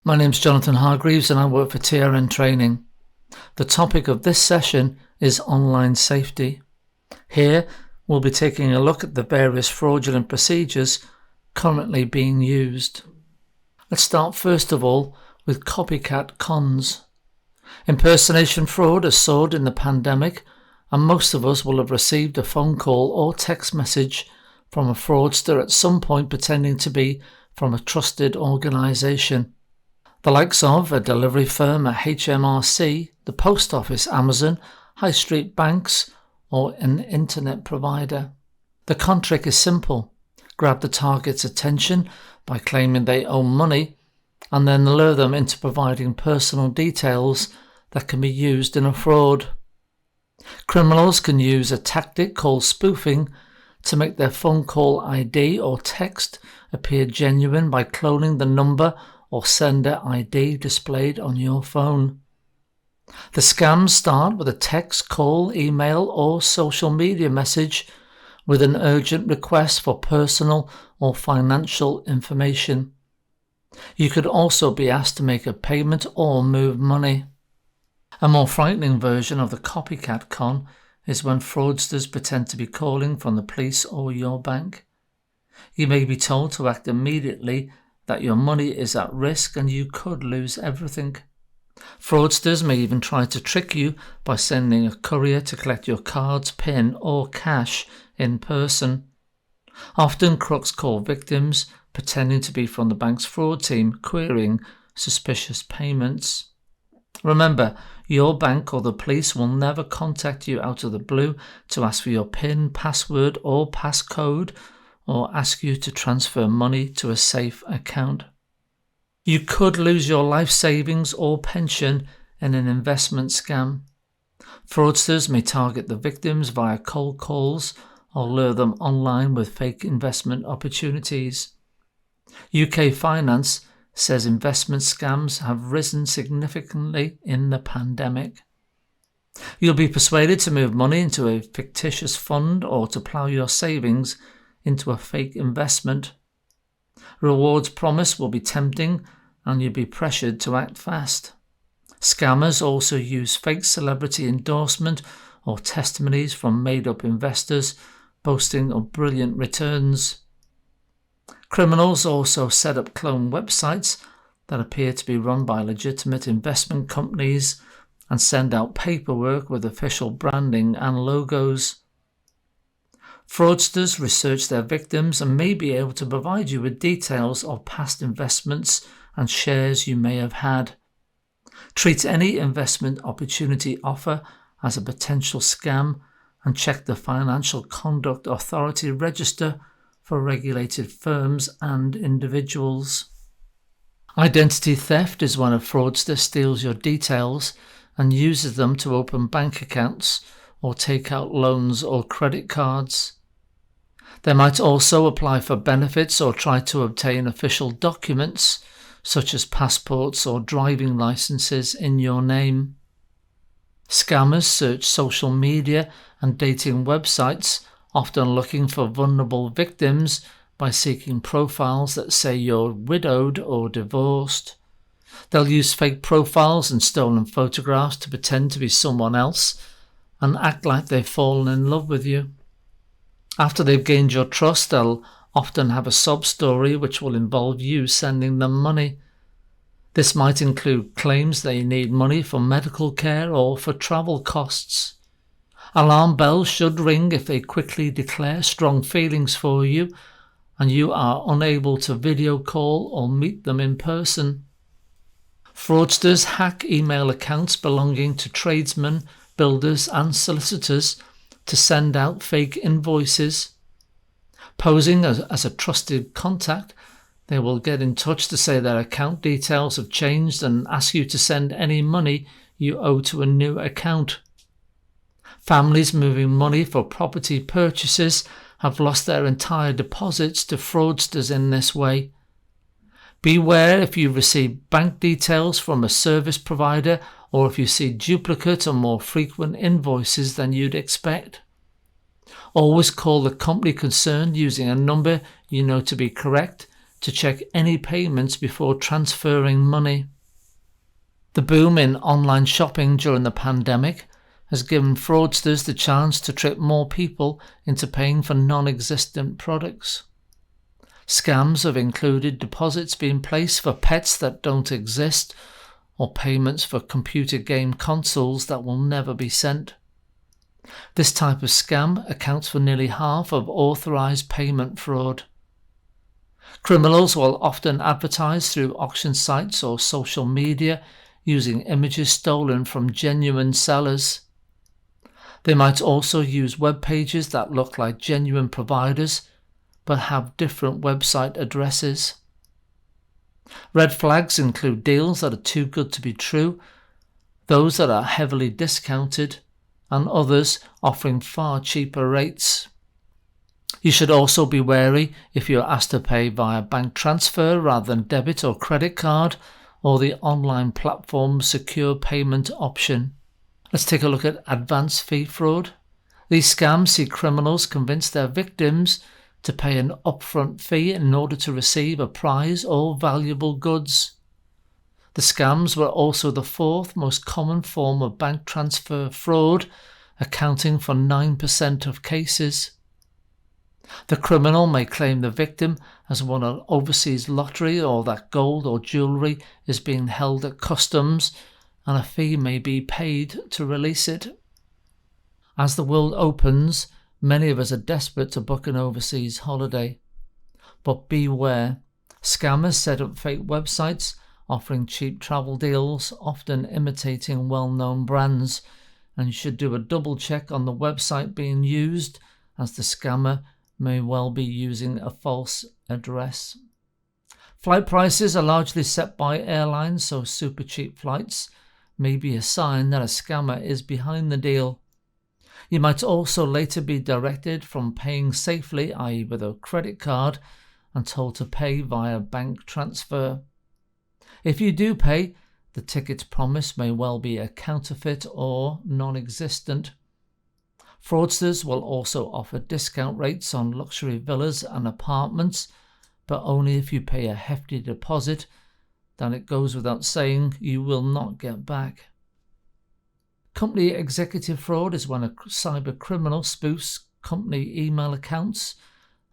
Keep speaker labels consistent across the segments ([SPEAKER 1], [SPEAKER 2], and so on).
[SPEAKER 1] My name's Jonathan Hargreaves and I work for TRN Training. The topic of this session is online safety. Here we'll be taking a look at the various fraudulent procedures currently being used. Let's start first of all with copycat cons. Impersonation fraud has soared in the pandemic, and most of us will have received a phone call or text message from a fraudster at some point pretending to be from a trusted organisation. The likes of a delivery firm, a HMRC, the post office, Amazon, high street banks, or an internet provider. The con trick is simple. Grab the target's attention by claiming they owe money and then lure them into providing personal details that can be used in a fraud. Criminals can use a tactic called spoofing to make their phone call ID or text appear genuine by cloning the number or sender ID displayed on your phone. The scams start with a text, call, email, or social media message with an urgent request for personal or financial information. You could also be asked to make a payment or move money. A more frightening version of the copycat con is when fraudsters pretend to be calling from the police or your bank. You may be told to act immediately, that your money is at risk and you could lose everything. Fraudsters may even try to trick you by sending a courier to collect your cards, PIN or cash in person. Often crooks call victims pretending to be from the bank's fraud team, querying suspicious payments. Remember, your bank or the police will never contact you out of the blue to ask for your PIN, password or passcode, or ask you to transfer money to a safe account. You could lose your life savings or pension in an investment scam. Fraudsters may target the victims via cold calls or lure them online with fake investment opportunities. UK Finance says investment scams have risen significantly in the pandemic. You'll be persuaded to move money into a fictitious fund or to plough your savings into a fake investment. Rewards promised will be tempting and you'll be pressured to act fast. Scammers also use fake celebrity endorsement or testimonies from made-up investors boasting of brilliant returns. Criminals also set up clone websites that appear to be run by legitimate investment companies and send out paperwork with official branding and logos. Fraudsters research their victims and may be able to provide you with details of past investments and shares you may have had. Treat any investment opportunity offer as a potential scam and check the Financial Conduct Authority register for regulated firms and individuals. Identity theft is when a fraudster steals your details and uses them to open bank accounts or take out loans or credit cards. They might also apply for benefits or try to obtain official documents, such as passports or driving licenses in your name. Scammers search social media and dating websites, often looking for vulnerable victims by seeking profiles that say you're widowed or divorced. They'll use fake profiles and stolen photographs to pretend to be someone else and act like they've fallen in love with you. After they've gained your trust, they'll often have a sob story which will involve you sending them money. This might include claims they need money for medical care or for travel costs. Alarm bells should ring if they quickly declare strong feelings for you and you are unable to video call or meet them in person. Fraudsters hack email accounts belonging to tradesmen, builders and solicitors to send out fake invoices. Posing as a trusted contact, they will get in touch to say their account details have changed and ask you to send any money you owe to a new account. Families moving money for property purchases have lost their entire deposits to fraudsters in this way. Beware if you receive bank details from a service provider or if you see duplicate or more frequent invoices than you'd expect. Always call the company concerned using a number you know to be correct to check any payments before transferring money. The boom in online shopping during the pandemic has given fraudsters the chance to trick more people into paying for non-existent products. Scams have included deposits being placed for pets that don't exist, or payments for computer game consoles that will never be sent. This type of scam accounts for nearly half of authorized payment fraud. Criminals will often advertise through auction sites or social media using images stolen from genuine sellers. They might also use web pages that look like genuine providers but have different website addresses. Red flags include deals that are too good to be true, those that are heavily discounted, and others offering far cheaper rates. You should also be wary if you are asked to pay via bank transfer rather than debit or credit card, or the online platform's secure payment option. Let's take a look at advance fee fraud. These scams see criminals convince their victims to pay an upfront fee in order to receive a prize or valuable goods. The scams were also the fourth most common form of bank transfer fraud, accounting for 9% of cases. The criminal may claim the victim has won an overseas lottery or that gold or jewellery is being held at customs, and a fee may be paid to release it. As the world opens, many of us are desperate to book an overseas holiday. But beware, scammers set up fake websites offering cheap travel deals, often imitating well-known brands, and you should do a double check on the website being used, as the scammer may well be using a false address. Flight prices are largely set by airlines, so super cheap flights may be a sign that a scammer is behind the deal. You might also later be directed from paying safely, i.e. with a credit card, and told to pay via bank transfer. If you do pay, the tickets promised may well be a counterfeit or non-existent. Fraudsters will also offer discount rates on luxury villas and apartments, but only if you pay a hefty deposit that it goes without saying you will not get back. Company executive fraud is when a cyber criminal spoofs company email accounts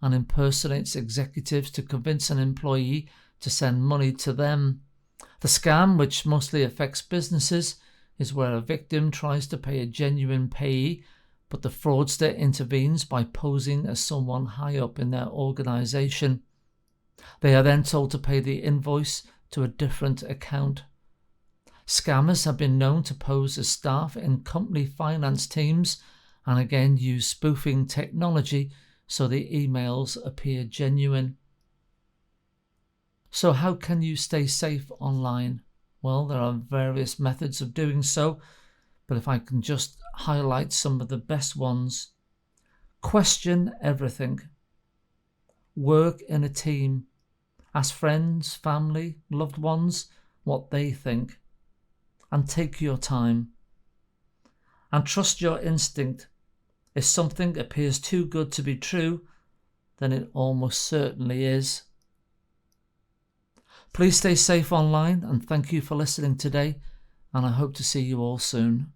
[SPEAKER 1] and impersonates executives to convince an employee to send money to them. The scam, which mostly affects businesses, is where a victim tries to pay a genuine payee, but the fraudster intervenes by posing as someone high up in their organization. They are then told to pay the invoice to a different account. Scammers have been known to pose as staff in company finance teams and again use spoofing technology so the emails appear genuine. So how can you stay safe online? Well, there are various methods of doing so, but if I can just highlight some of the best ones. Question everything. Work in a team. Ask friends, family, loved ones what they think. And take your time. And trust your instinct. If something appears too good to be true, then it almost certainly is. Please stay safe online, and thank you for listening today, and I hope to see you all soon.